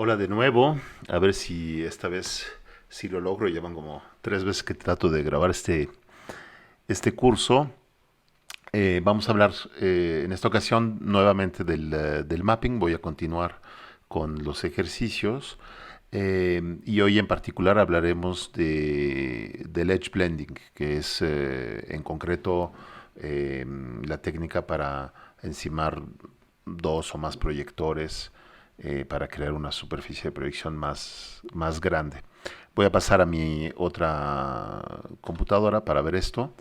Hola de nuevo, a ver si esta vez sí lo logro. Llevan como 3 veces que trato de grabar este curso. Vamos a hablar en esta ocasión nuevamente del mapping. Voy a continuar con los ejercicios. Y hoy en particular hablaremos del edge blending, que es en concreto la técnica para encimar dos o más proyectores para crear una superficie de proyección más grande. Voy a pasar a mi otra computadora para ver esto.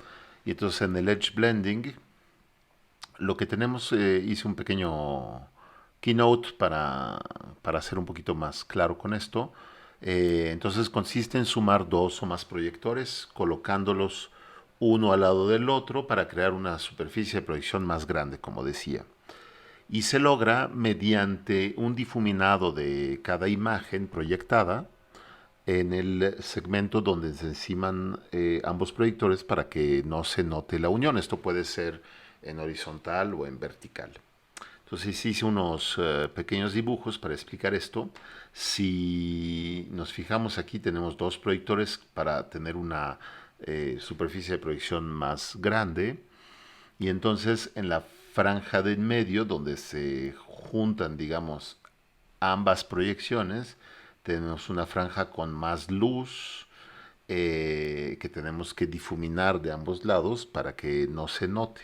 Y entonces en el Edge Blending lo que tenemos, hice un pequeño keynote para hacer un poquito más claro con esto. Entonces consiste en sumar dos o más proyectores, colocándolos uno al lado del otro para crear una superficie de proyección más grande, como decía. Y se logra mediante un difuminado de cada imagen proyectada en el segmento donde se enciman ambos proyectores para que no se note la unión. Esto puede ser en horizontal o en vertical. Entonces hice unos pequeños dibujos para explicar esto. Si nos fijamos aquí tenemos dos proyectores para tener una superficie de proyección más grande. Y entonces en la franja de en medio donde se juntan, digamos, ambas proyecciones, tenemos una franja con más luz que tenemos que difuminar de ambos lados para que no se note.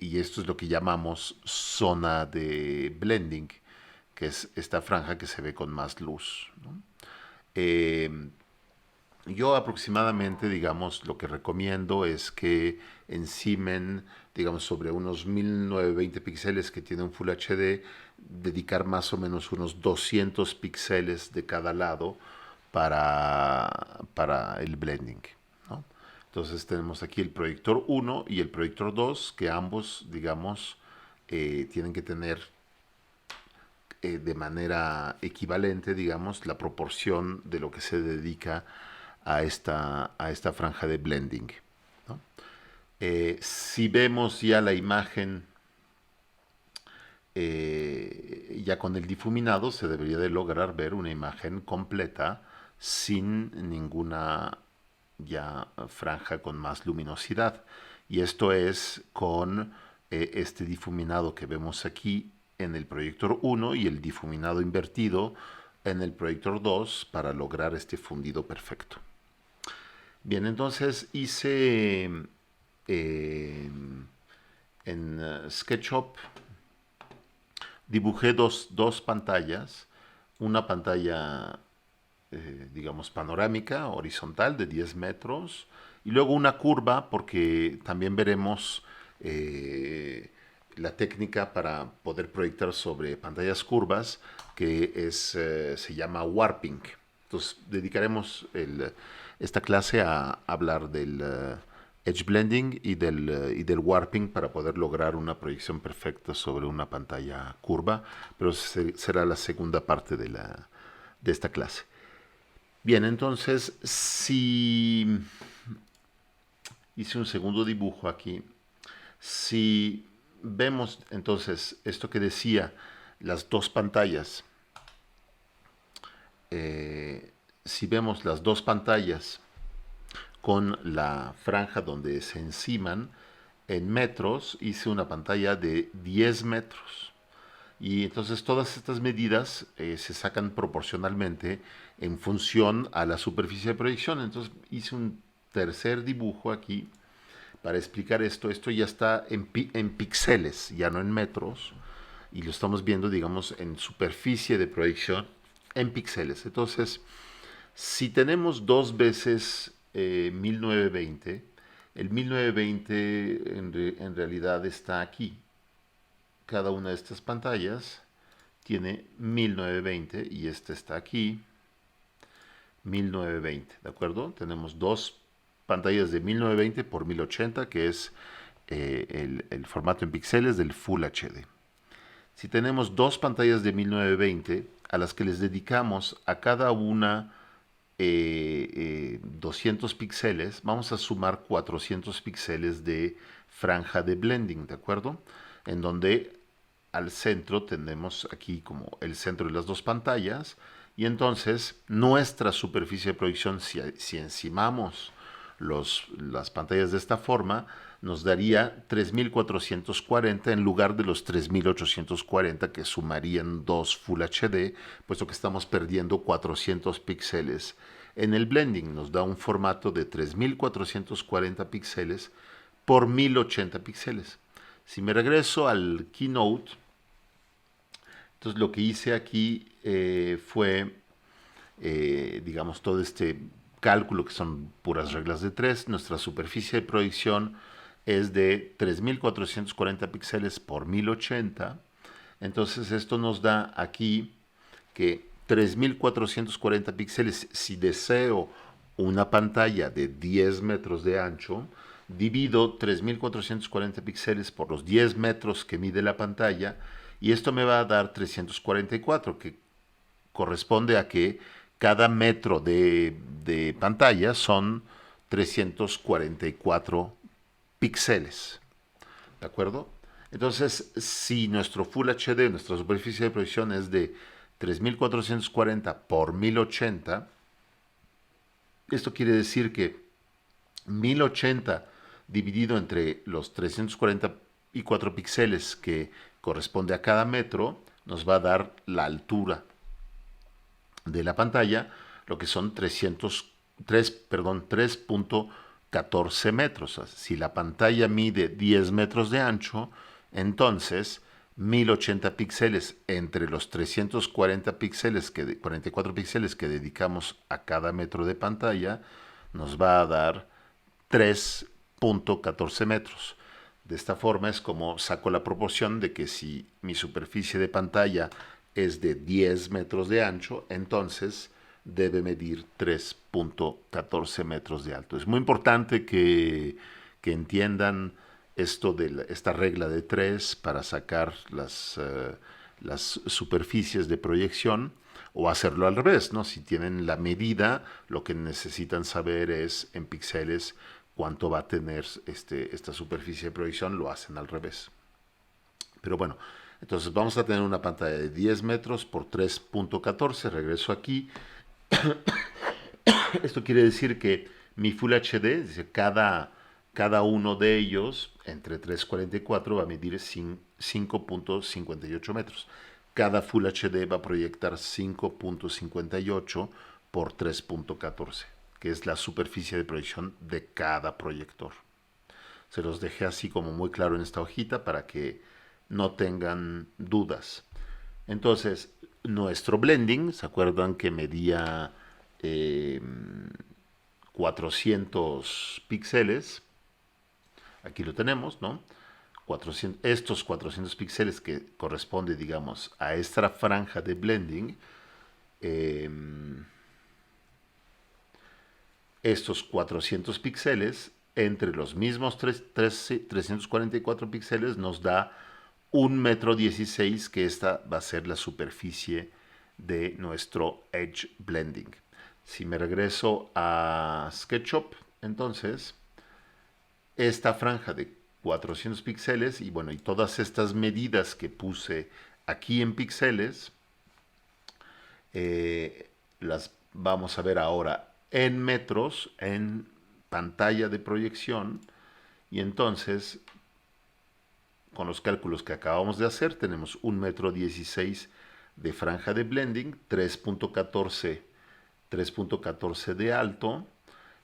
Y esto es lo que llamamos zona de blending, que es esta franja que se ve con más luz, ¿no? Eh, yo aproximadamente, digamos, lo que recomiendo es que encimen, digamos, sobre unos 1920 píxeles que tiene un Full HD, dedicar más o menos unos 200 píxeles de cada lado para el blending, ¿no? Entonces tenemos aquí el proyector uno y el proyector 2 que ambos, digamos, tienen que tener de manera equivalente, digamos, la proporción de lo que se dedica a esta franja de blending, ¿no? Si vemos ya la imagen ya con el difuminado, se debería de lograr ver una imagen completa sin ninguna ya franja con más luminosidad. Y esto es con este difuminado que vemos aquí en el proyector uno y el difuminado invertido en el proyector 2 para lograr este fundido perfecto. Bien, entonces hice eh, en SketchUp, dibujé dos pantallas, una pantalla, digamos, panorámica, horizontal, de 10 metros, y luego una curva, porque también veremos la técnica para poder proyectar sobre pantallas curvas, que se llama warping. Entonces, dedicaremos esta clase a hablar del edge blending y del warping para poder lograr una proyección perfecta sobre una pantalla curva, pero será la segunda parte de esta clase. Bien, entonces, si hice un segundo dibujo aquí, si vemos entonces esto que decía, las dos pantallas, si vemos las dos pantallas con la franja donde se enciman en metros, hice una pantalla de 10 metros. Y entonces todas estas medidas se sacan proporcionalmente en función a la superficie de proyección. Entonces hice un tercer dibujo aquí para explicar esto. Esto ya está en píxeles, ya no en metros. Y lo estamos viendo, digamos, en superficie de proyección en píxeles. Entonces, si tenemos dos veces 1920, el 1920 en realidad está aquí. Cada una de estas pantallas tiene 1920 y esta está aquí, 1920, ¿de acuerdo? Tenemos dos pantallas de 1920 por 1080, que es el formato en píxeles del Full HD. Si tenemos dos pantallas de 1920 a las que les dedicamos a cada una 200 píxeles, vamos a sumar 400 píxeles de franja de blending, ¿de acuerdo? En donde al centro tenemos aquí como el centro de las dos pantallas, y entonces nuestra superficie de proyección, si encimamos las pantallas de esta forma, nos daría 3440 en lugar de los 3840 que sumarían dos Full HD, puesto que estamos perdiendo 400 píxeles. En el blending nos da un formato de 3440 píxeles por 1080 píxeles. Si me regreso al Keynote, entonces lo que hice aquí fue, digamos, todo este cálculo que son puras reglas de 3. Nuestra superficie de proyección es de 3440 píxeles por 1080. Entonces esto nos da aquí que 3440 píxeles, si deseo una pantalla de 10 metros de ancho, divido 3440 píxeles por los 10 metros que mide la pantalla, y esto me va a dar 344, que corresponde a que cada metro de pantalla son 344 píxeles. ¿De acuerdo? Entonces, si nuestro Full HD, nuestra superficie de proyección es de 3440 por 1080, esto quiere decir que 1080 dividido entre los 344 píxeles que corresponde a cada metro nos va a dar la altura de la pantalla, lo que son 3.14 metros. Si la pantalla mide 10 metros de ancho, entonces 1080 píxeles entre los 340 píxeles 44 píxeles que dedicamos a cada metro de pantalla nos va a dar 3.14 metros. De esta forma es como saco la proporción de que si mi superficie de pantalla es de 10 metros de ancho, entonces debe medir 3.14 metros de alto. Es muy importante que entiendan esto de esta regla de 3 para sacar las superficies de proyección, o hacerlo al revés, ¿no? Si tienen la medida, lo que necesitan saber es en píxeles cuánto va a tener esta superficie de proyección, lo hacen al revés. Pero bueno, entonces vamos a tener una pantalla de 10 metros por 3.14, regreso aquí. Esto quiere decir que mi Full HD, es decir, cada uno de ellos, entre 3.44, va a medir 5.58 metros. Cada Full HD va a proyectar 5.58 por 3.14, que es la superficie de proyección de cada proyector. Se los dejé así como muy claro en esta hojita para que no tengan dudas. Entonces, nuestro blending, ¿se acuerdan que medía 400 píxeles? Aquí lo tenemos, ¿no? Estos 400 píxeles que corresponde, digamos, a esta franja de blending, estos 400 píxeles entre los mismos 344 píxeles nos da 1,16 m, que esta va a ser la superficie de nuestro Edge Blending. Si me regreso a SketchUp, entonces esta franja de 400 píxeles y bueno, y todas estas medidas que puse aquí en píxeles, las vamos a ver ahora en metros, en pantalla de proyección, y entonces con los cálculos que acabamos de hacer tenemos 1,16 m de franja de blending, 3.14 de alto,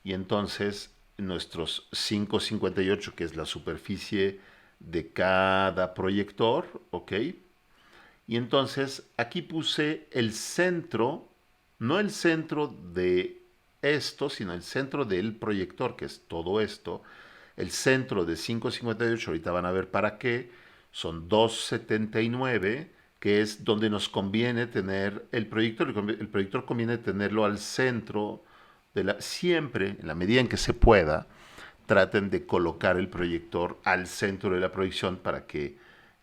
y entonces nuestros 5.58, que es la superficie de cada proyector, ¿ok? Y entonces aquí puse el centro, no el centro de esto, sino el centro del proyector, que es todo esto. El centro de 5.58, ahorita van a ver para qué, son 2.79, que es donde nos conviene tener el proyector. El proyector conviene tenerlo al centro siempre, en la medida en que se pueda, traten de colocar el proyector al centro de la proyección para que,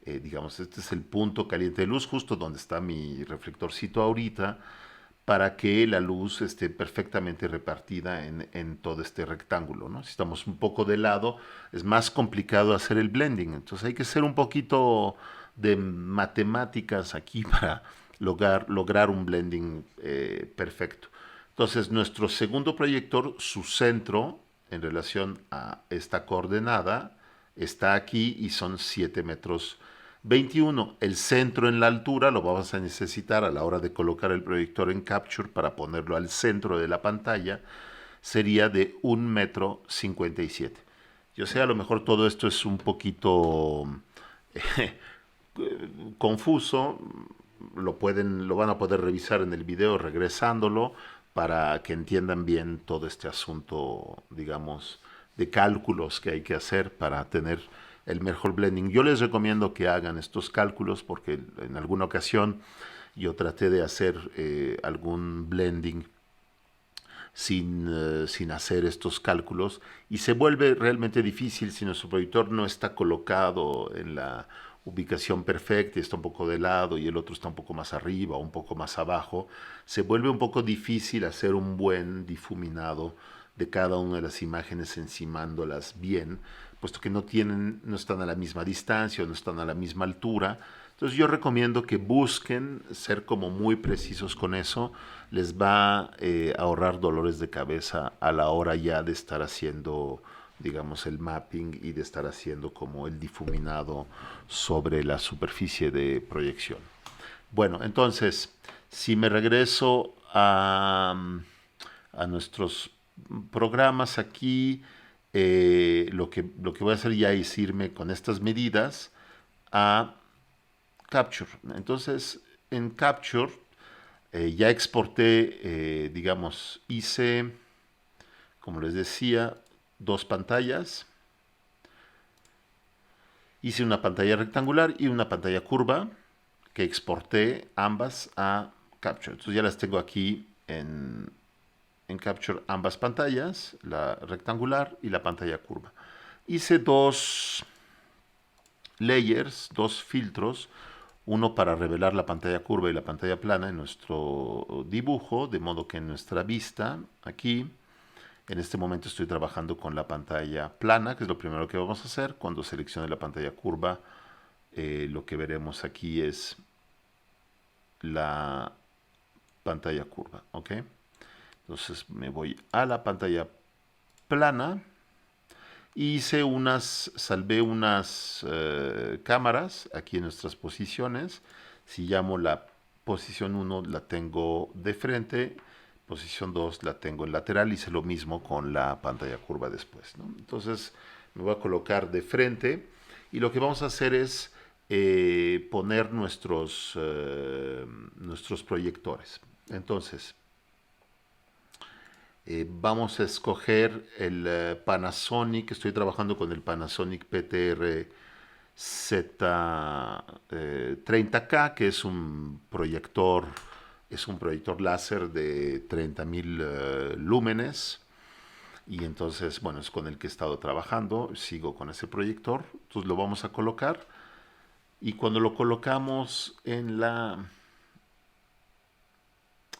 digamos, este es el punto caliente de luz, justo donde está mi reflectorcito ahorita, para que la luz esté perfectamente repartida en todo este rectángulo, ¿no? Si estamos un poco de lado, es más complicado hacer el blending, entonces hay que ser un poquito de matemáticas aquí para lograr un blending perfecto. Entonces, nuestro segundo proyector, su centro en relación a esta coordenada, está aquí y son 7 metros 21. El centro en la altura lo vamos a necesitar a la hora de colocar el proyector en Capture para ponerlo al centro de la pantalla, sería de 1,57 m. Yo sé, a lo mejor todo esto es un poquito confuso, lo van a poder revisar en el video regresándolo para que entiendan bien todo este asunto, digamos, de cálculos que hay que hacer para tener el mejor blending. Yo les recomiendo que hagan estos cálculos porque en alguna ocasión yo traté de hacer algún blending sin hacer estos cálculos y se vuelve realmente difícil si nuestro proyector no está colocado en la ubicación perfecta, está un poco de lado y el otro está un poco más arriba o un poco más abajo. Se vuelve un poco difícil hacer un buen difuminado de cada una de las imágenes encimándolas bien, puesto que no están a la misma distancia o no están a la misma altura. Entonces yo recomiendo que busquen ser como muy precisos con eso. Les va a ahorrar dolores de cabeza a la hora ya de estar haciendo, digamos, el mapping y de estar haciendo como el difuminado sobre la superficie de proyección. Bueno, entonces, si me regreso a nuestros programas aquí, lo que voy a hacer ya es irme con estas medidas a Capture. Entonces, en Capture ya exporté, digamos, hice, como les decía, dos pantallas. Hice una pantalla rectangular y una pantalla curva que exporté ambas a Capture. Entonces ya las tengo aquí en Capture ambas pantallas, la rectangular y la pantalla curva. Hice dos layers, dos filtros, uno para revelar la pantalla curva y la pantalla plana en nuestro dibujo, de modo que en nuestra vista, aquí, en este momento estoy trabajando con la pantalla plana, que es lo primero que vamos a hacer. Cuando seleccione la pantalla curva, lo que veremos aquí es la pantalla curva, ¿ok? Entonces me voy a la pantalla plana. Salvé unas cámaras aquí en nuestras posiciones. Si llamo la posición 1 la tengo de frente, posición 2 la tengo en lateral, hice lo mismo con la pantalla curva después, ¿no? Entonces me voy a colocar de frente y lo que vamos a hacer es poner nuestros proyectores. Entonces, vamos a escoger el Panasonic. Estoy trabajando con el Panasonic PTR Z30K, que es un proyector láser de 30,000 lúmenes. Y entonces, bueno, es con el que he estado trabajando. Sigo con ese proyector. Entonces lo vamos a colocar. Y cuando lo colocamos en la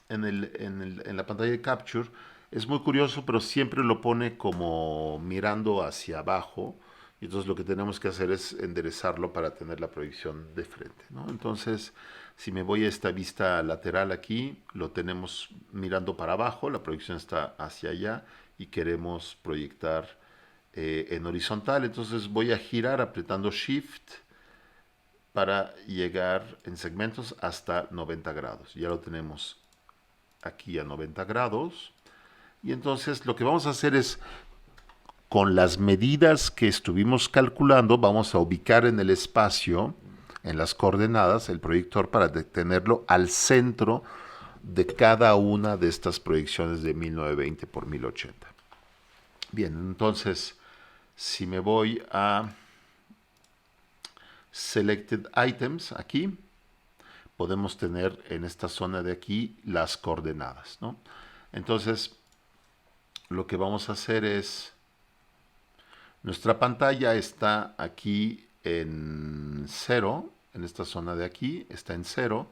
pantalla de Capture, es muy curioso, pero siempre lo pone como mirando hacia abajo. Y entonces lo que tenemos que hacer es enderezarlo para tener la proyección de frente, ¿no? Entonces, si me voy a esta vista lateral aquí, lo tenemos mirando para abajo, la proyección está hacia allá y queremos proyectar en horizontal. Entonces voy a girar apretando Shift para llegar en segmentos hasta 90 grados. Ya lo tenemos aquí a 90 grados. Y entonces lo que vamos a hacer es, con las medidas que estuvimos calculando, vamos a ubicar en el espacio, en las coordenadas, el proyector para tenerlo al centro de cada una de estas proyecciones de 1920 por 1080. Bien, entonces, si me voy a Selected Items, aquí, podemos tener en esta zona de aquí las coordenadas, ¿no? Entonces, lo que vamos a hacer es, nuestra pantalla está aquí en 0, en esta zona de aquí está en 0,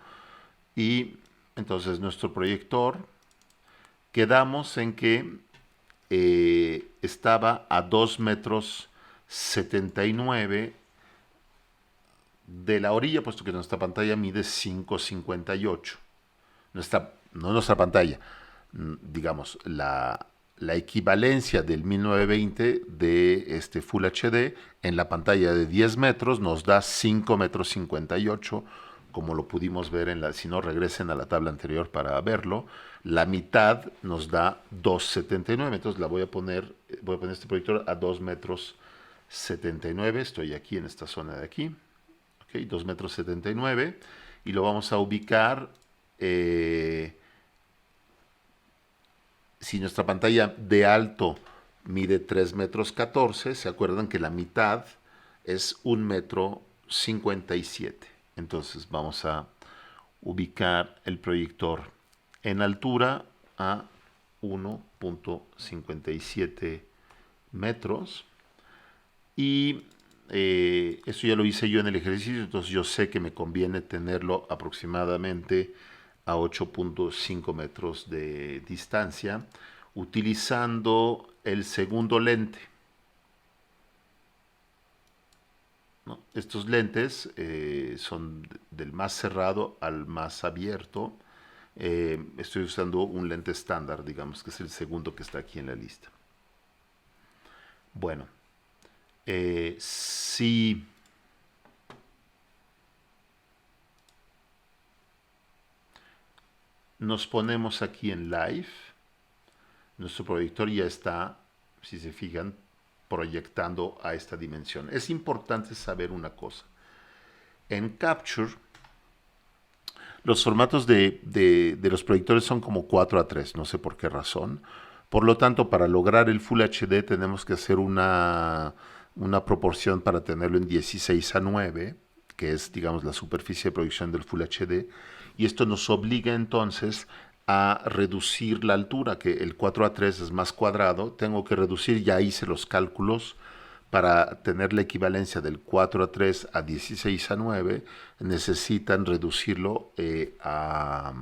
y entonces nuestro proyector, quedamos en que estaba a 2,79 m de la orilla, puesto que nuestra pantalla mide 5,58. No nuestra pantalla, digamos, la equivalencia del 1920 de este Full HD en la pantalla de 10 metros nos da 5 metros 58, como lo pudimos ver si no regresen a la tabla anterior para verlo. La mitad nos da 2,79, entonces voy a poner este proyector a 2 metros 79, estoy aquí en esta zona de aquí, okay, 2 metros 79, y lo vamos a ubicar, si nuestra pantalla de alto mide 3 metros 14, se acuerdan que la mitad es 1 metro 57. Entonces vamos a ubicar el proyector en altura a 1,57 metros. Y eso ya lo hice yo en el ejercicio, entonces yo sé que me conviene tenerlo aproximadamente a 8,5 metros de distancia, utilizando el segundo lente, ¿no? Estos lentes son del más cerrado al más abierto. Estoy usando un lente estándar, digamos, que es el segundo que está aquí en la lista. Bueno, si nos ponemos aquí en live, nuestro proyector ya está, si se fijan, proyectando a esta dimensión. Es importante saber una cosa. En Capture, los formatos de los proyectores son como 4:3, no sé por qué razón. Por lo tanto, para lograr el Full HD tenemos que hacer una proporción para tenerlo en 16:9, que es, digamos, la superficie de proyección del Full HD. Y esto nos obliga entonces a reducir la altura, que el 4:3 es más cuadrado. Tengo que reducir, ya hice los cálculos, para tener la equivalencia del 4:3 a 16:9, necesitan reducirlo a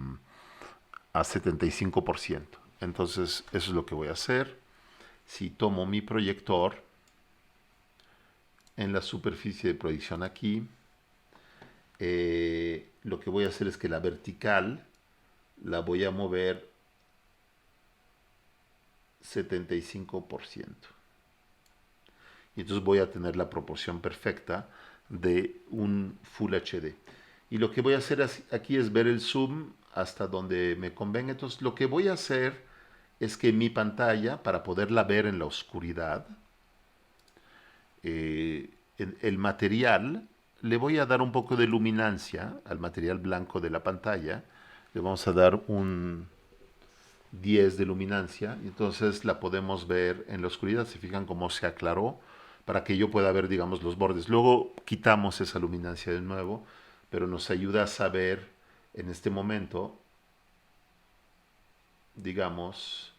75%. Entonces, eso es lo que voy a hacer. Si tomo mi proyector en la superficie de proyección aquí, lo que voy a hacer es que la vertical la voy a mover 75%. Y entonces voy a tener la proporción perfecta de un Full HD. Y lo que voy a hacer aquí es ver el zoom hasta donde me convenga. Entonces lo que voy a hacer es que mi pantalla, para poderla ver en la oscuridad, el material, le voy a dar un poco de luminancia al material blanco de la pantalla. Le vamos a dar un 10 de luminancia, y entonces la podemos ver en la oscuridad. Se fijan cómo se aclaró para que yo pueda ver, digamos, los bordes. Luego quitamos esa luminancia de nuevo, pero nos ayuda a saber en este momento, digamos,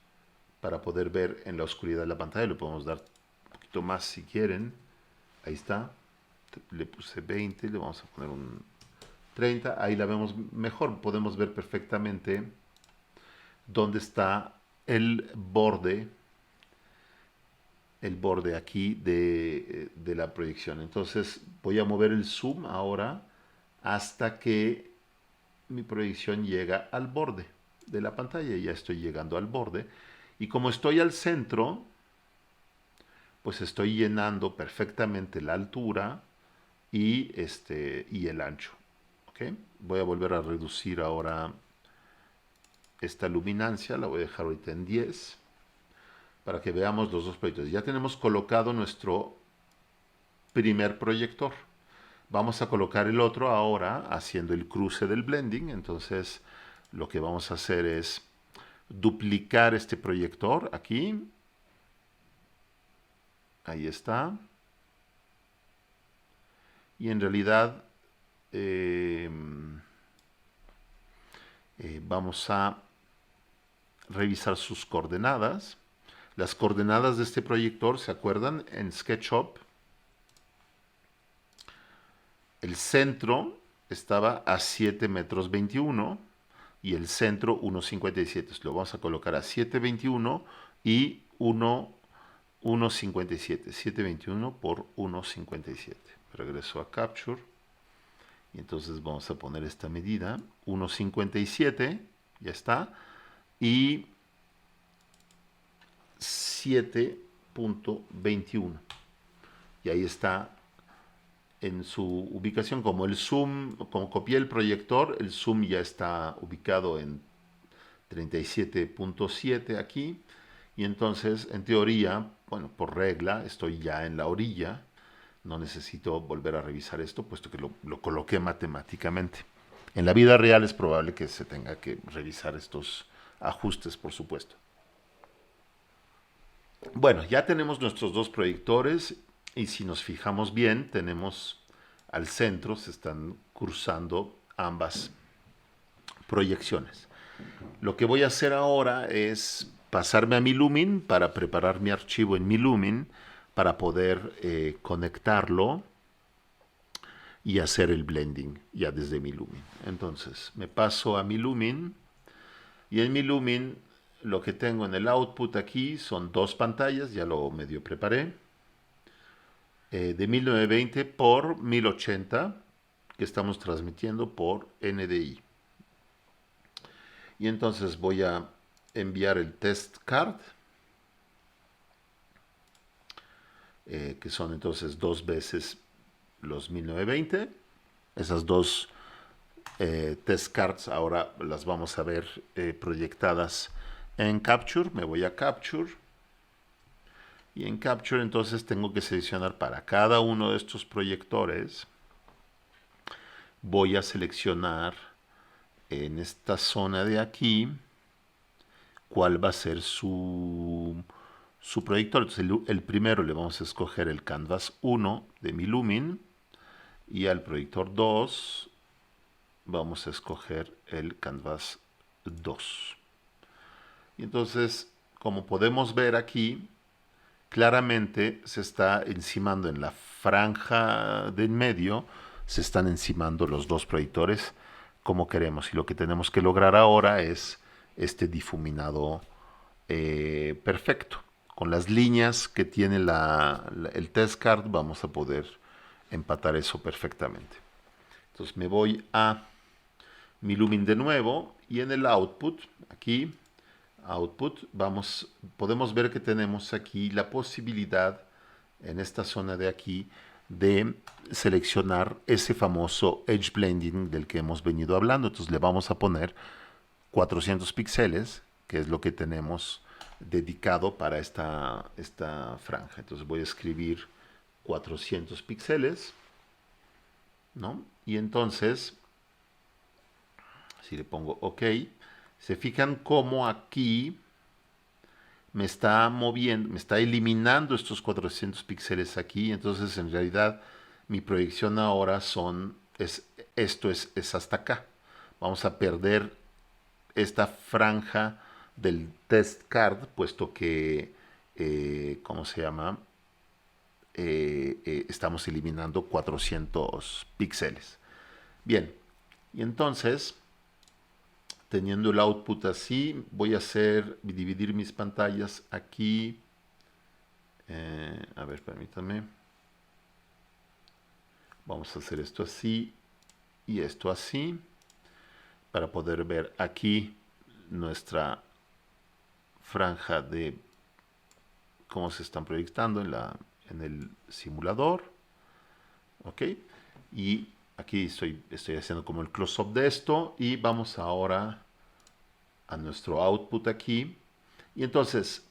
para poder ver en la oscuridad de la pantalla. Le podemos dar un poquito más si quieren. Ahí está. Le puse 20, le vamos a poner un 30. Ahí la vemos mejor. Podemos ver perfectamente dónde está el borde aquí de la proyección. Entonces voy a mover el zoom ahora hasta que mi proyección llega al borde de la pantalla. Ya estoy llegando al borde. Y como estoy al centro, pues estoy llenando perfectamente la altura y el ancho. ¿Okay? Voy a volver a reducir ahora esta luminancia. La voy a dejar ahorita en 10. Para que veamos los dos proyectores. Ya tenemos colocado nuestro primer proyector. Vamos a colocar el otro ahora haciendo el cruce del blending. Entonces lo que vamos a hacer es duplicar este proyector aquí. Ahí está. Y en realidad vamos a revisar sus coordenadas. Las coordenadas de este proyector, ¿se acuerdan? En SketchUp, el centro estaba a 7 metros 21 y el centro 1,57. Lo vamos a colocar a 7,21 y 1,57. 7,21 por 1,57. Regreso a Capture. Y entonces vamos a poner esta medida, 1,57, ya está, y 7,21. Y ahí está en su ubicación. Como el zoom, como copié el proyector, el zoom ya está ubicado en 37,7 aquí. Y entonces, en teoría, bueno, por regla, estoy ya en la orilla. No necesito volver a revisar esto, puesto que lo coloqué matemáticamente. En la vida real es probable que se tenga que revisar estos ajustes, por supuesto. Bueno, ya tenemos nuestros dos proyectores y si nos fijamos bien, tenemos al centro, se están cruzando ambas proyecciones. Lo que voy a hacer ahora es pasarme a mi Lumin para preparar mi archivo en mi Lumin para poder conectarlo y hacer el blending ya desde mi Lumin. Entonces me paso a mi Lumin y en mi Lumin lo que tengo en el output aquí son dos pantallas, ya lo medio preparé, de 1920 por 1080 que estamos transmitiendo por NDI. Y entonces voy a enviar el test card, que son entonces dos veces los 1920. Esas dos test cards ahora las vamos a ver proyectadas en Capture. Me voy a Capture. Y en Capture entonces tengo que seleccionar para cada uno de estos proyectores. Voy a seleccionar en esta zona de aquí cuál va a ser su proyector. Entonces el primero le vamos a escoger el Canvas 1 de mi Lumin y al proyector 2 vamos a escoger el Canvas 2. Y entonces, como podemos ver aquí, claramente se está encimando en la franja de en medio, se están encimando los dos proyectores como queremos. Y lo que tenemos que lograr ahora es este difuminado perfecto. Con las líneas que tiene el test card vamos a poder empatar eso perfectamente. Entonces me voy a mi Lumin de nuevo y en el output, aquí, output, podemos ver que tenemos aquí la posibilidad en esta zona de aquí de seleccionar ese famoso edge blending del que hemos venido hablando. Entonces le vamos a poner 400 píxeles, que es lo que tenemos dedicado para esta franja. Entonces voy a escribir 400 píxeles, ¿no? Y entonces, si le pongo OK, se fijan cómo aquí me está moviendo, me está eliminando estos 400 píxeles aquí. Entonces, en realidad, mi proyección ahora es hasta acá. Vamos a perder esta franja del test card, puesto que, ¿cómo se llama? Estamos eliminando 400 píxeles. Bien, y entonces, teniendo el output así, voy a dividir mis pantallas aquí. A ver, permítanme. Vamos a hacer esto así y esto así, para poder ver aquí nuestra franja de cómo se están proyectando en el simulador. Ok, y aquí estoy haciendo como el close-up de esto y vamos ahora a nuestro output aquí. Y entonces,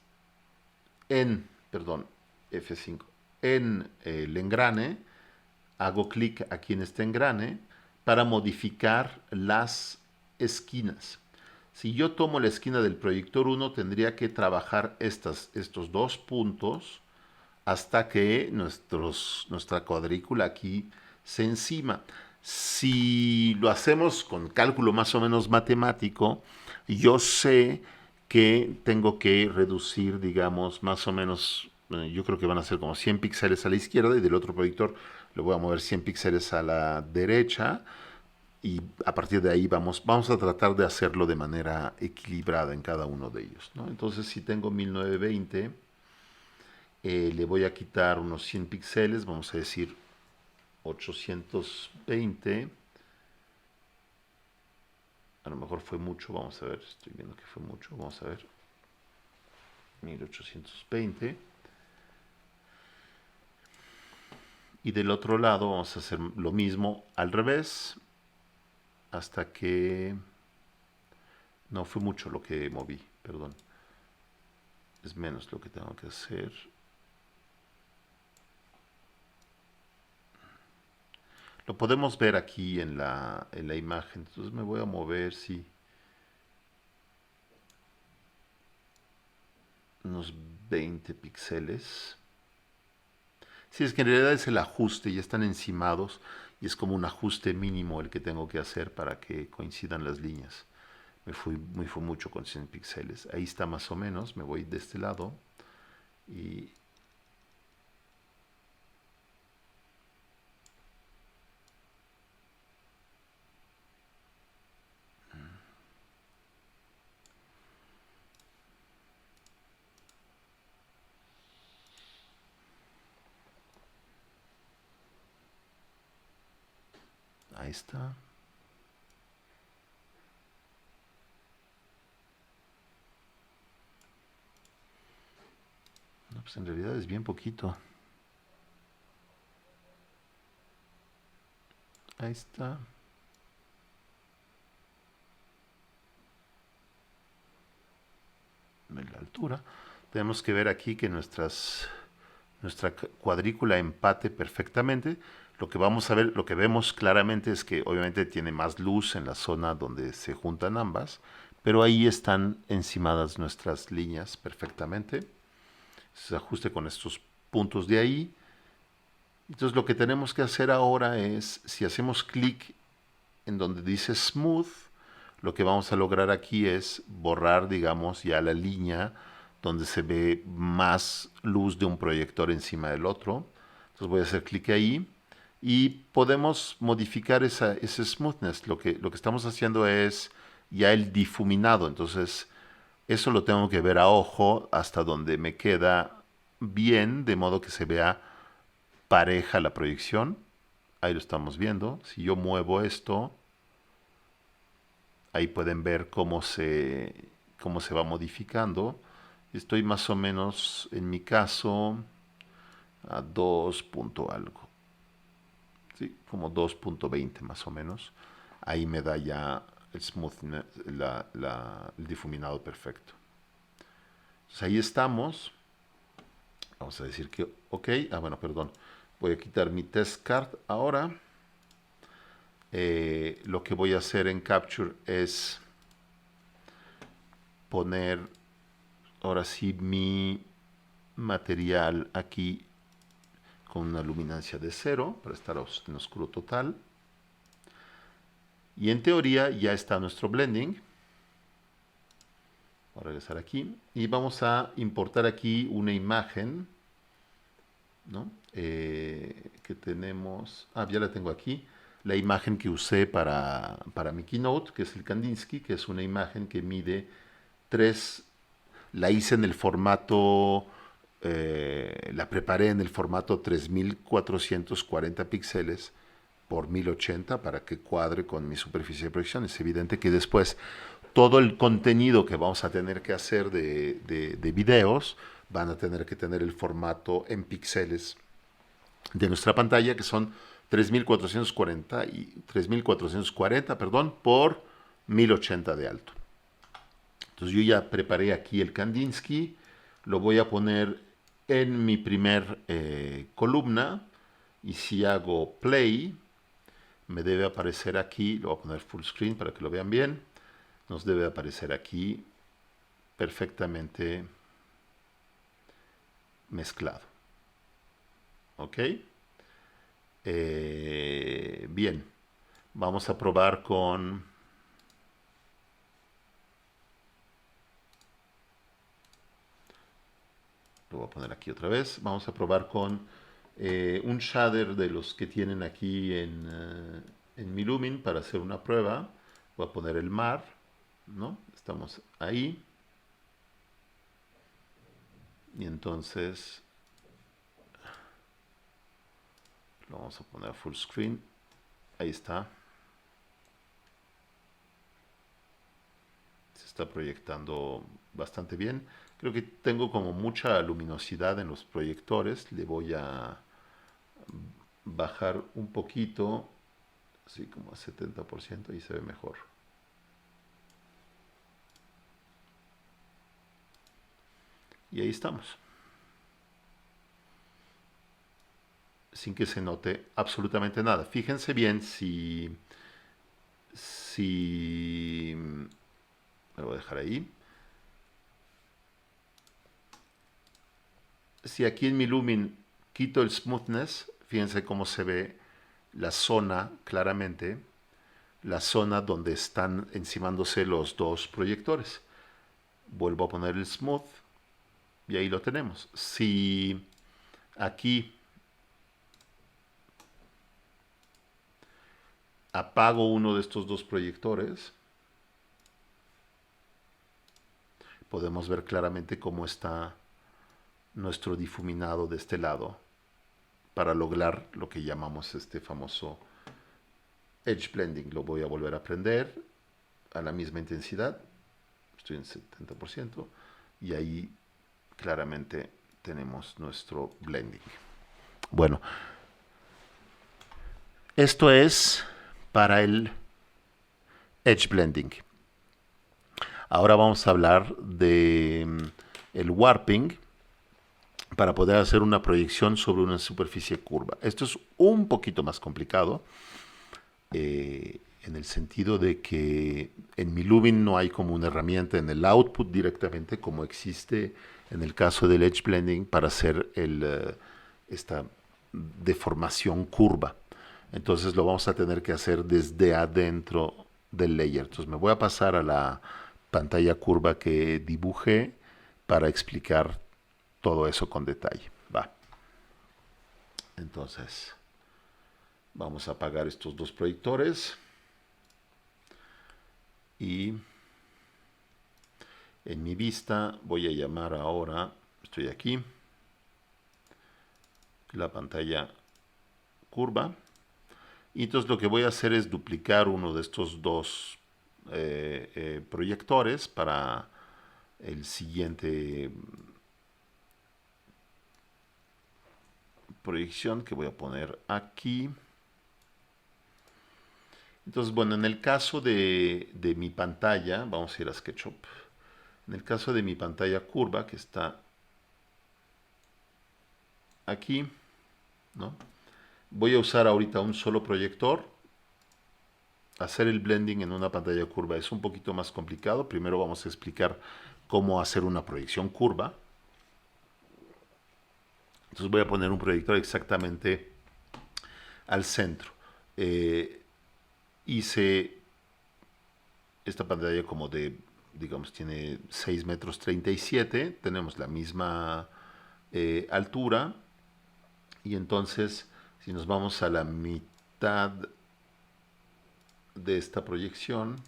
perdón, F5, en el engrane, hago clic aquí en este engrane para modificar las esquinas. Si yo tomo la esquina del proyector 1, tendría que trabajar estos dos puntos hasta que nuestra cuadrícula aquí se encima. Si lo hacemos con cálculo más o menos matemático, yo sé que tengo que reducir, digamos, más o menos, yo creo que van a ser como 100 píxeles a la izquierda y del otro proyector le voy a mover 100 píxeles a la derecha y a partir de ahí vamos a tratar de hacerlo de manera equilibrada en cada uno de ellos, ¿no? Entonces, si tengo 1920, le voy a quitar unos 100 píxeles, vamos a decir 820, A lo mejor fue mucho, vamos a ver, estoy viendo que fue mucho, vamos a ver. 1820. Y del otro lado vamos a hacer lo mismo al revés, hasta que... No, fue mucho lo que moví, perdón. Es menos lo que tengo que hacer. Lo podemos ver aquí en la imagen. Entonces me voy a mover, sí, unos 20 píxeles. Sí, es que en realidad es el ajuste, ya están encimados y es como un ajuste mínimo el que tengo que hacer para que coincidan las líneas. Me fui mucho con 100 píxeles. Ahí está más o menos, me voy de este lado y ahí está. No, pues en realidad es bien poquito. Ahí está. En la altura. Tenemos que ver aquí que nuestra cuadrícula empate perfectamente. Lo que vamos a ver, lo que vemos claramente es que obviamente tiene más luz en la zona donde se juntan ambas, pero ahí están encimadas nuestras líneas perfectamente. Se ajuste con estos puntos de ahí. Entonces lo que tenemos que hacer ahora es, si hacemos clic en donde dice Smooth, lo que vamos a lograr aquí es borrar, digamos, ya la línea donde se ve más luz de un proyector encima del otro. Entonces voy a hacer clic ahí y podemos modificar ese smoothness. Lo que estamos haciendo es ya el difuminado. Entonces eso lo tengo que ver a ojo hasta donde me queda bien, de modo que se vea pareja la proyección. Ahí lo estamos viendo. Si yo muevo esto, ahí pueden ver cómo se va modificando. Estoy más o menos, en mi caso, a 2 punto algo. ¿Sí? Como 2.20 más o menos. Ahí me da ya el smoothness, el difuminado perfecto. Entonces ahí estamos. Vamos a decir que ok. Ah, bueno, perdón. Voy a quitar mi test card ahora. Lo que voy a hacer en Capture es poner ahora sí mi material aquí con una luminancia de 0 para estar en oscuro total. Y en teoría ya está nuestro blending. Voy a regresar aquí y vamos a importar aquí una imagen, ¿no? Que tenemos, ya la tengo aquí, la imagen que usé para mi keynote, que es el Kandinsky, que es una imagen que mide 3, la hice en el formato, la preparé en el formato 3440 píxeles por 1080 para que cuadre con mi superficie de proyección. Es evidente que después todo el contenido que vamos a tener que hacer de videos van a tener que tener el formato en píxeles de nuestra pantalla, que son 3440 perdón, por 1080 de alto. Entonces yo ya preparé aquí el Kandinsky, lo voy a poner en mi primer columna y si hago play, me debe aparecer aquí, lo voy a poner full screen para que lo vean bien, nos debe aparecer aquí perfectamente mezclado. ¿Ok? Bien, vamos a probar con... Lo voy a poner aquí otra vez. Vamos a probar con un shader de los que tienen aquí en mi Lumin para hacer una prueba. Voy a poner el mar, ¿no? Estamos ahí. Y entonces lo vamos a poner a full screen. Ahí está. está proyectando bastante bien. Creo que tengo como mucha luminosidad en los proyectores. Le voy a bajar un poquito, así como a 70% y se ve mejor. Y ahí estamos. Sin que se note absolutamente nada. Fíjense bien si lo voy a dejar ahí. Si aquí en mi Lumin quito el smoothness, fíjense cómo se ve la zona claramente, la zona donde están encimándose los dos proyectores. Vuelvo a poner el smooth y ahí lo tenemos. Si aquí apago uno de estos dos proyectores, podemos ver claramente cómo está nuestro difuminado de este lado para lograr lo que llamamos este famoso edge blending. Lo voy a volver a prender a la misma intensidad, estoy en 70%, y ahí claramente tenemos nuestro blending. Bueno, esto es para el edge blending. Ahora vamos a hablar de el warping para poder hacer una proyección sobre una superficie curva. Esto es un poquito más complicado en el sentido de que en mi Lumin no hay como una herramienta en el output directamente como existe en el caso del edge blending para hacer esta deformación curva. Entonces lo vamos a tener que hacer desde adentro del layer. Entonces me voy a pasar a la pantalla curva que dibujé para explicar todo eso con detalle. Va. Entonces, vamos a apagar estos dos proyectores. Y en mi vista voy a llamar ahora, estoy aquí, la pantalla curva. Y entonces lo que voy a hacer es duplicar uno de estos dos proyectores para el siguiente proyección que voy a poner aquí. Entonces, bueno, en el caso de mi pantalla, vamos a ir a SketchUp. En el caso de mi pantalla curva, que está aquí, ¿no? Voy a usar ahorita un solo proyector. Hacer el blending en una pantalla curva es un poquito más complicado. Primero vamos a explicar cómo hacer una proyección curva. Entonces voy a poner un proyector exactamente al centro. Hice esta pantalla como de, digamos, tiene 6 metros 37. Tenemos la misma altura. Y entonces, si nos vamos a la mitad de esta proyección,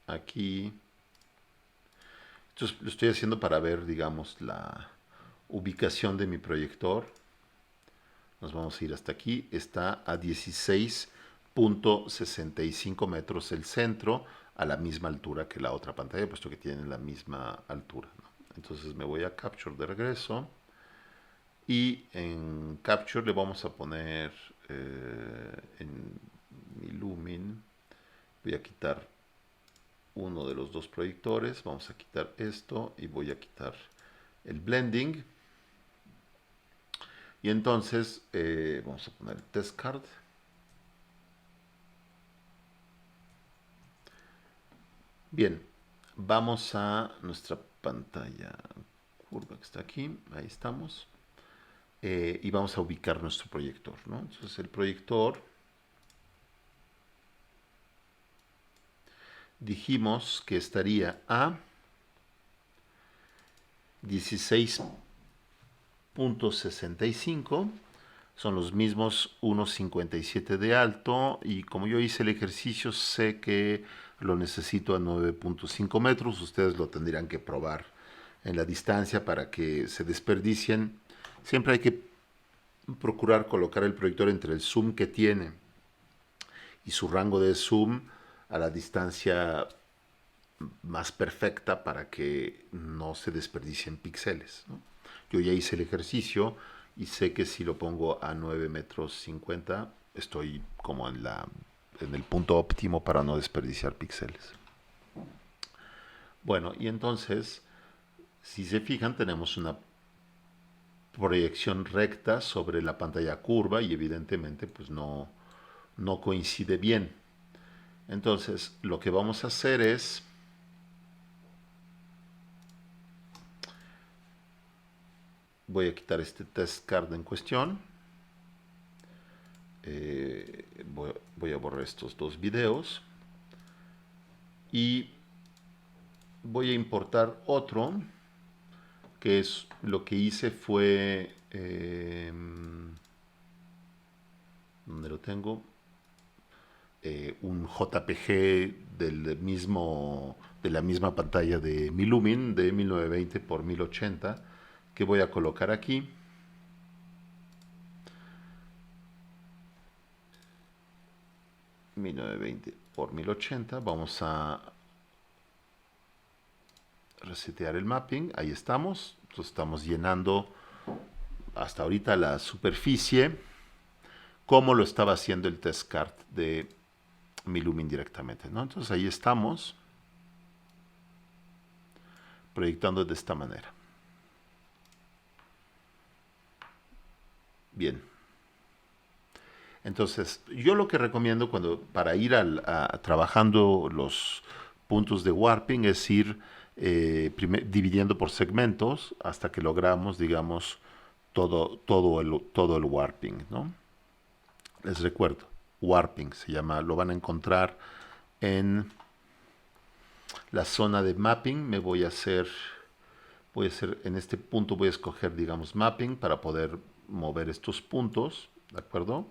aquí, entonces lo estoy haciendo para ver, digamos, la ubicación de mi proyector. Nos vamos a ir hasta aquí. Está a 16.65 metros el centro, a la misma altura que la otra pantalla, puesto que tienen la misma altura, ¿no? Entonces me voy a Capture de regreso. Y en Capture le vamos a poner en mi Lumin, voy a quitar uno de los dos proyectores, vamos a quitar esto y voy a quitar el blending. Y entonces vamos a poner test card. Bien, vamos a nuestra pantalla curva que está aquí, ahí estamos. Y vamos a ubicar nuestro proyector, ¿no? Entonces el proyector, dijimos que estaría a 16.65, son los mismos 1.57 de alto, y como yo hice el ejercicio sé que lo necesito a 9.5 metros. Ustedes lo tendrían que probar en la distancia para que se desperdicien. Siempre hay que procurar colocar el proyector entre el zoom que tiene y su rango de zoom a la distancia más perfecta para que no se desperdicien píxeles, ¿no? Yo ya hice el ejercicio y sé que si lo pongo a 9 metros 50 estoy como en el punto óptimo para no desperdiciar píxeles. Bueno, y entonces, si se fijan, tenemos una proyección recta sobre la pantalla curva y evidentemente pues no coincide bien. Entonces, lo que vamos a hacer es, voy a quitar este test card en cuestión. Voy a borrar estos dos videos y voy a importar otro, que es lo que hice fue, ¿dónde lo tengo? Un JPG de la misma pantalla de mi Lumin de 1920 por 1080 que voy a colocar aquí. por 1080, vamos a resetear el mapping, ahí estamos. Entonces estamos llenando hasta ahorita la superficie como lo estaba haciendo el test card de mi Lumin directamente, ¿no? Entonces ahí estamos proyectando de esta manera. Bien. Entonces, yo lo que recomiendo para ir trabajando los puntos de warping es ir dividiendo por segmentos hasta que logramos, digamos, todo el warping, ¿no? Les recuerdo, warping se llama, lo van a encontrar en la zona de mapping. Voy a hacer, en este punto voy a escoger, digamos, mapping para poder mover estos puntos, ¿de acuerdo?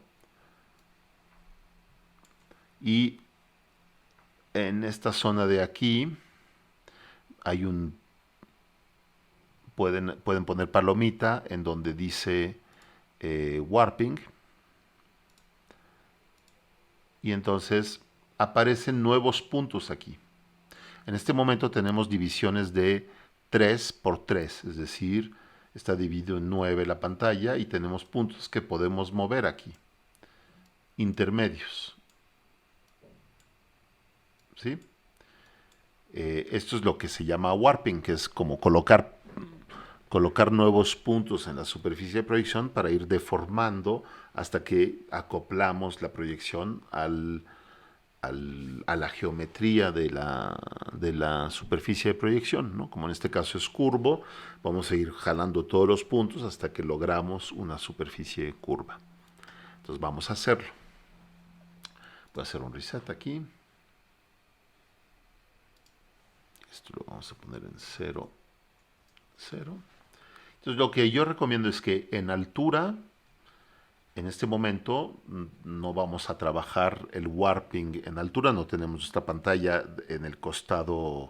Y en esta zona de aquí hay pueden poner palomita en donde dice warping, y entonces aparecen nuevos puntos aquí. En este momento tenemos divisiones de 3 por 3, es decir, está dividido en 9 la pantalla y tenemos puntos que podemos mover aquí, intermedios, ¿sí? Esto es lo que se llama warping, que es como colocar nuevos puntos en la superficie de proyección para ir deformando hasta que acoplamos la proyección a la geometría de la superficie de proyección, ¿no? Como en este caso es curvo, vamos a ir jalando todos los puntos hasta que logramos una superficie curva. Entonces vamos a hacerlo. Voy a hacer un reset aquí. Esto lo vamos a poner en 0, 0. Entonces lo que yo recomiendo es que en altura, en este momento, no vamos a trabajar el warping en altura, no tenemos esta pantalla en el costado,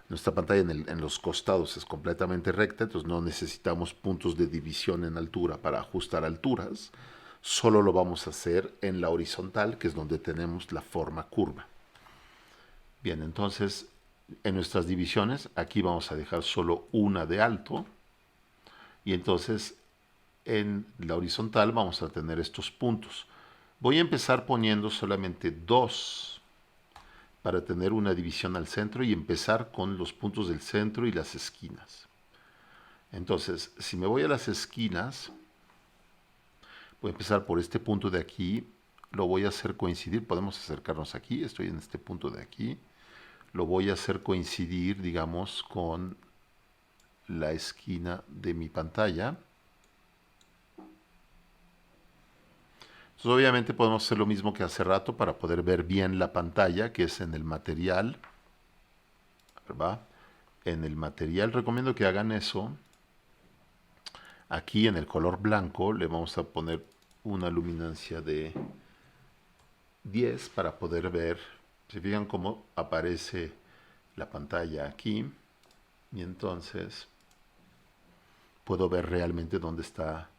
nuestra pantalla en los costados es completamente recta, entonces no necesitamos puntos de división en altura para ajustar alturas, solo lo vamos a hacer en la horizontal, que es donde tenemos la forma curva. Bien, entonces en nuestras divisiones, aquí vamos a dejar solo una de alto, y entonces en la horizontal vamos a tener estos puntos. Voy a empezar poniendo solamente 2 para tener una división al centro y empezar con los puntos del centro y las esquinas. Entonces, si me voy a las esquinas, voy a empezar por este punto de aquí, lo voy a hacer coincidir, podemos acercarnos aquí, estoy en este punto de aquí, lo voy a hacer coincidir, digamos, con la esquina de mi pantalla. Entonces, obviamente podemos hacer lo mismo que hace rato para poder ver bien la pantalla, que es en el material, ¿verdad? En el material recomiendo que hagan eso. Aquí en el color blanco le vamos a poner una luminancia de 10 para poder ver. Se fijan cómo aparece la pantalla aquí, y entonces puedo ver realmente dónde está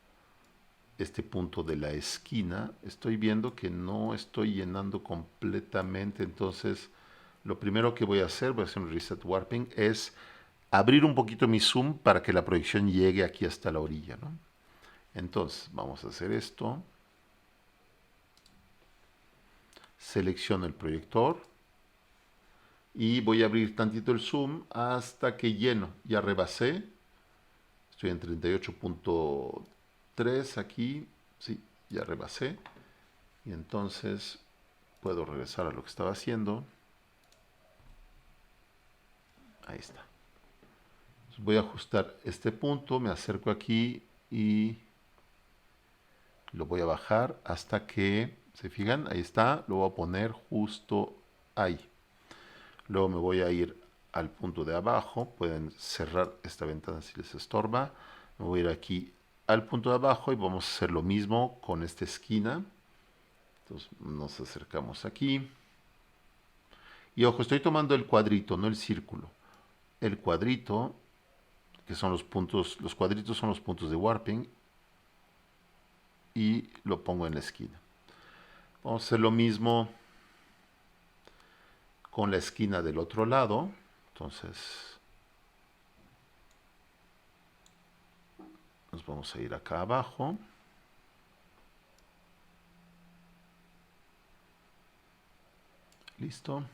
este punto de la esquina. Estoy viendo que no estoy llenando completamente, entonces lo primero que voy a hacer un reset warping, es abrir un poquito mi zoom para que la proyección llegue aquí hasta la orilla, ¿no? Entonces, vamos a hacer esto. Selecciono el proyector y voy a abrir tantito el zoom hasta que lleno. Ya rebasé. Estoy en 38.3 aquí. Sí, ya rebasé. Y entonces puedo regresar a lo que estaba haciendo. Ahí está. Entonces voy a ajustar este punto, me acerco aquí y lo voy a bajar hasta que, ¿se fijan? Ahí está, lo voy a poner justo ahí. Luego me voy a ir al punto de abajo, pueden cerrar esta ventana si les estorba. Me voy a ir aquí al punto de abajo y vamos a hacer lo mismo con esta esquina. Entonces nos acercamos aquí. Y ojo, estoy tomando el cuadrito, no el círculo. El cuadrito, que son los puntos, los cuadritos son los puntos de warping, y lo pongo en la esquina. Vamos a hacer lo mismo con la esquina del otro lado. Entonces nos vamos a ir acá abajo. Listo.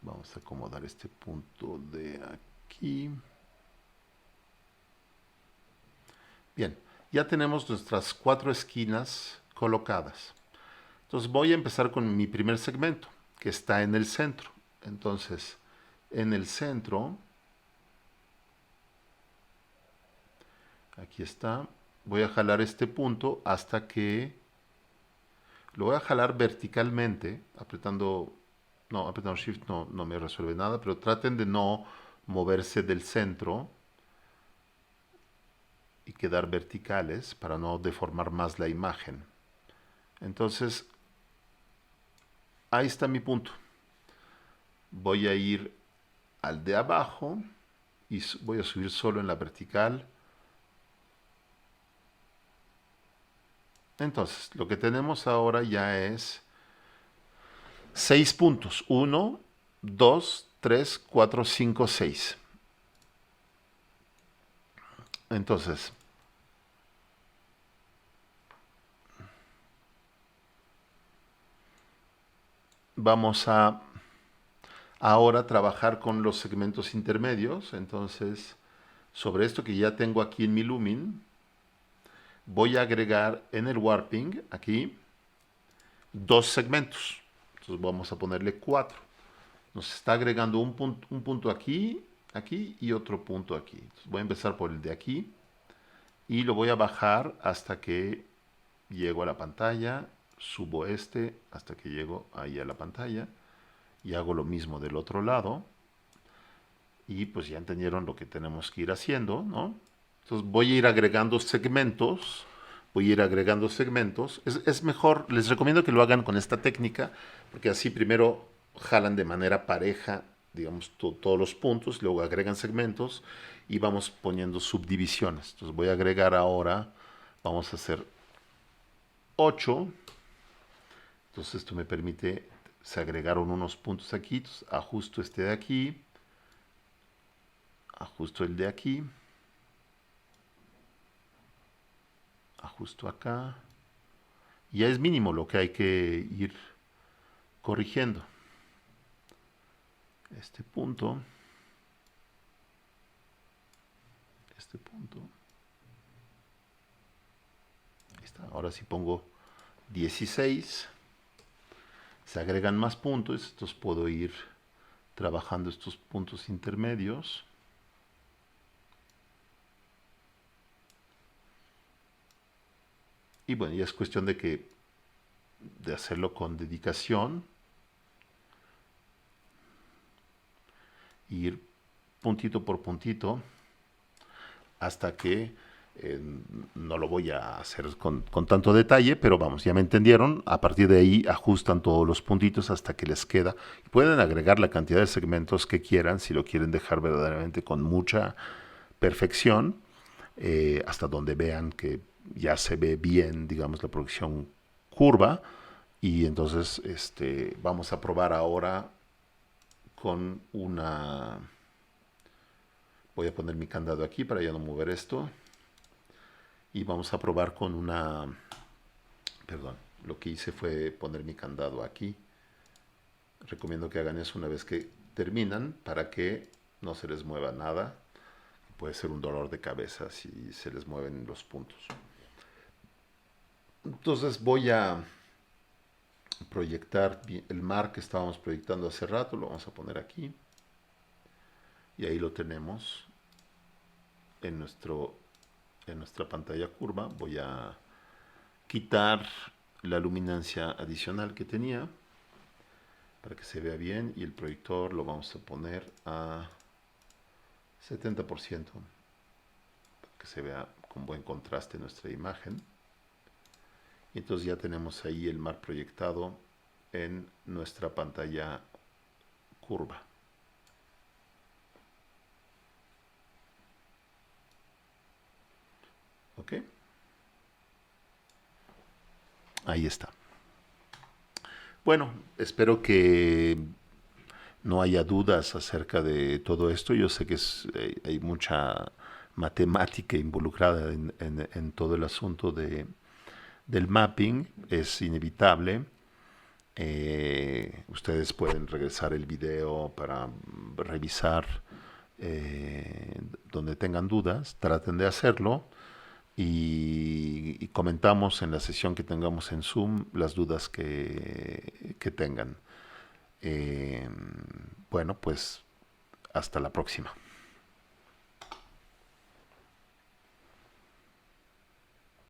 Vamos a acomodar este punto de aquí. Bien, ya tenemos nuestras 4 esquinas colocadas. Entonces voy a empezar con mi primer segmento, que está en el centro. Entonces, en el centro, aquí está, voy a jalar este punto hasta que lo voy a jalar verticalmente, apretando Shift no me resuelve nada, pero traten de no moverse del centro y quedar verticales para no deformar más la imagen. Entonces, ahí está mi punto. Voy a ir al de abajo y voy a subir solo en la vertical. Entonces, lo que tenemos ahora ya es 6 puntos. 1, 2, 3, 4, 5, 6. Entonces, vamos a ahora trabajar con los segmentos intermedios. Entonces, sobre esto que ya tengo aquí en mi Lumin, voy a agregar en el warping, aquí, 2 segmentos. Entonces vamos a ponerle 4. Nos está agregando un punto aquí, aquí y otro punto aquí. Entonces voy a empezar por el de aquí y lo voy a bajar hasta que llego a la pantalla. Subo este hasta que llego ahí a la pantalla y hago lo mismo del otro lado. Y pues ya entendieron lo que tenemos que ir haciendo, ¿no? Entonces voy a ir agregando segmentos. Es mejor, les recomiendo que lo hagan con esta técnica, porque así primero jalan de manera pareja, digamos, todos los puntos, luego agregan segmentos y vamos poniendo subdivisiones. Entonces voy a agregar ahora, vamos a hacer 8. Entonces esto me permite, se agregaron unos puntos aquí, entonces ajusto este de aquí, ajusto el de aquí, ajusto acá. Ya es mínimo lo que hay que ir corrigiendo. Este punto. Ahí está. Ahora si pongo 16, se agregan más puntos. Entonces puedo ir trabajando estos puntos intermedios. Y bueno, ya es cuestión de hacerlo con dedicación. Ir puntito por puntito hasta que no lo voy a hacer con tanto detalle, pero vamos, ya me entendieron. A partir de ahí ajustan todos los puntitos hasta que les queda. Pueden agregar la cantidad de segmentos que quieran, si lo quieren dejar verdaderamente con mucha perfección, hasta donde vean que ya se ve bien, digamos, la proyección curva. Y entonces vamos a probar ahora con una... Voy a poner mi candado aquí para ya no mover esto. Y vamos a probar con una... Perdón, lo que hice fue poner mi candado aquí. Recomiendo que hagan eso una vez que terminan para que no se les mueva nada. Puede ser un dolor de cabeza si se les mueven los puntos. Entonces voy a proyectar el mar que estábamos proyectando hace rato. Lo vamos a poner aquí. Y ahí lo tenemos en, en nuestra pantalla curva. Voy a quitar la luminancia adicional que tenía para que se vea bien, y el proyector lo vamos a poner a 70% para que se vea con buen contraste nuestra imagen. Y entonces ya tenemos ahí el mar proyectado en nuestra pantalla curva. ¿Ok? Ahí está. Bueno, espero que no haya dudas acerca de todo esto. Yo sé que hay mucha matemática involucrada en todo el asunto del mapping. Es inevitable. Ustedes pueden regresar el video para revisar donde tengan dudas. Traten de hacerlo. Y comentamos en la sesión que tengamos en Zoom las dudas que tengan. Bueno, pues hasta la próxima.